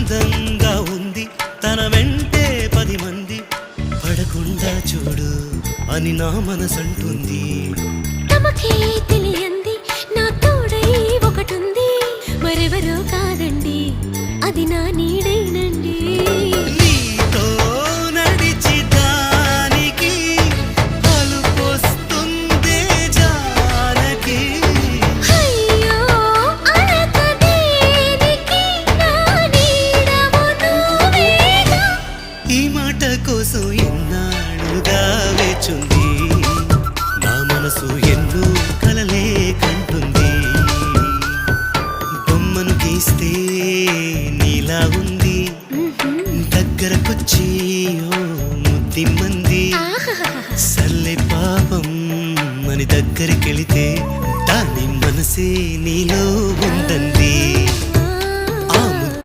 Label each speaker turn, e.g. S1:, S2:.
S1: అందంగా ఉంది తన వెంటే 10 మంది పడకుండా చూడు అని నా మనసంటుంది.
S2: తమకే తెలియంది నా తోడై ఒకటుంది, మరెవరో కాదండి అది నా నీడైనండి.
S1: నీతో నడిచి దానికి అలుపొస్తుందే జానకి.
S2: అయ్యో అనక దేనికి నా నీడవు నువ్వేగా.
S1: ఈ మాట కోసం ఎన్నాళ్ళుగా వేచుంది నా మనసు ఎన్నో కలలే కంటుంది. బొమ్మను గీస్తే నీలా ఉంది దగ్గరకొచ్చి ఓ ముద్దిమ్మంది. సల్లే పాపం అని దగ్గరికెళితే దాని మనసే నీలో ఉందంది.